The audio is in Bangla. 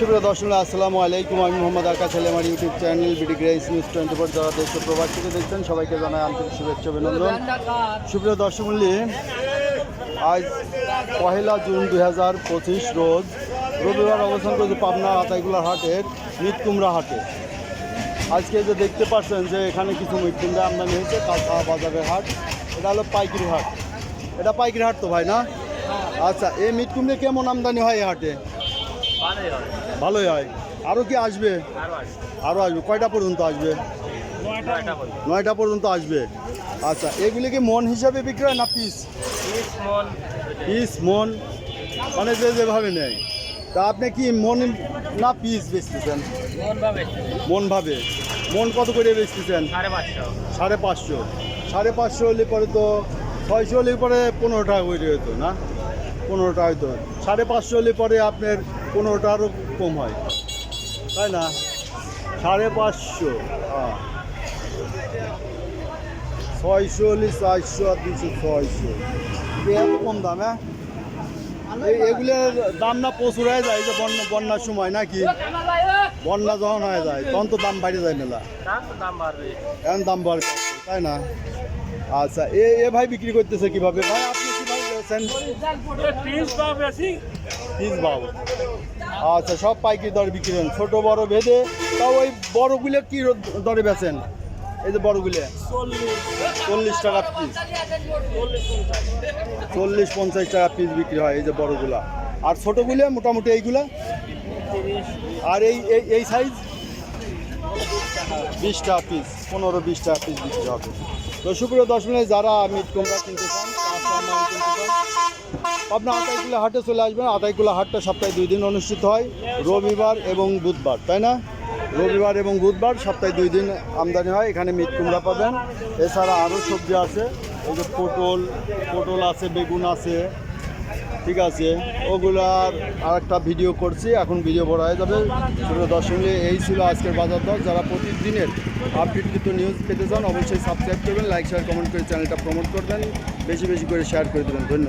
সুপ্রিয় দর্শক আসসালামু আলাইকুম। আমি মোহাম্মদ আকাশ আলী, আমার YouTube channel BD grace news 24 যারা দেশ ও প্রবাস থেকে দেখছেন সবাইকে জানাই আন্তরিক শুভেচ্ছা অভিনন্দন। সুপ্রিয় দর্শক মণ্ডলী, আজ 1 জুন 2025 রোজ রবিবার অবস্থান করেছে পাবনা আতাইকুলা হাটের মিটকুমড়া হাটে। আজকে যে দেখতে পাচ্ছেন যে এখানে কিছু মিটকুমড়া আমদানি হয়েছে, কাঁচা বাজারের হাট। এটা হলো পাইকারি হাট। এটা পাইকারি হাট তো ভাই না? আচ্ছা, এই মিটকুমড়া কেমন আমদানি হয় এই হাটে? ভালোই হয়। আরও কি আসবে? আরও আসবে। কয়টা পর্যন্ত আসবে? 9টা পর্যন্ত আসবে। আচ্ছা, এগুলি কি মন হিসাবে বিক্রি হয় না পিস? পিস মন, মানে যেভাবে নেয়। তা আপনি কি মন না পিস বেচতেছেন? মন ভাবে। মন কত করে বেচতেছেন? 550। 550 হলে পরে তো 600 হলে পরে 15 টাকা করে হতো না? 15 টাকা হতো। 550 হলে পরে আপনার 15 টাকারও কম হয়, তাই না? 550, 600 হলে 400 আর 200 600, এত কম দাম। হ্যাঁ, এগুলোর দাম না প্রচুর হয়ে যায় যে বন্যার সময় নাকি? বন্যা যখন হয়ে যায় তখন তো দাম বেড়ে যায় মেলা, এখন দাম বাড়বে, তাই না? আচ্ছা, এ ভাই বিক্রি করতেছে কিভাবে ভাই? আপনি কিভাবে বেচেন? পিস ভাব। আচ্ছা, সব পাইকারি দরে বিক্রি করেন, ছোট বড় ভেদে। তাও ওই বড়গুলো কি দরে বেচেন? এই যে বড়গুলো 40 টাকা পিস, 40-50 টাকা পিস বিক্রি হয় এই যে বড়গুলা। আর ছোটোগুলো মোটামুটি এইগুলা, আর এই সাইজ 20 টাকা পিস, 15-20 টাকা পিস বিক্রি হবে। তো সুপ্রিয় দর্শক, যারা মিটকুমড়া কিনতে চান, আপনার আতাইকুলা হাটে চলে আসবেন। আতাইকুলা হাটটা সপ্তাহে 2 দিন অনুষ্ঠিত হয়, রবিবার এবং বুধবার, তাই না? রবিবার এবং বুধবার সপ্তাহে 2 দিন আমদানি হয়। এখানে মিটকুমড়া পাবেন। এছাড়া আরও সবজি আছে, ওই যে পটল আছে, বেগুন আছে, ঠিক আছে। ওগুলার আরেকটা ভিডিও করছি, এখন ভিডিও বড় হয়ে যাবে। ছোটো দর্শক, এই ছিল আজকের বাজার দর। যারা প্রতিদিনের আপডেটকৃত নিউজ পেতে চান অবশ্যই সাবস্ক্রাইব করবেন, লাইক শেয়ার কমেন্ট করে চ্যানেলটা প্রমোট করবেন, বেশি বেশি করে শেয়ার করে দেবেন। ধন্যবাদ।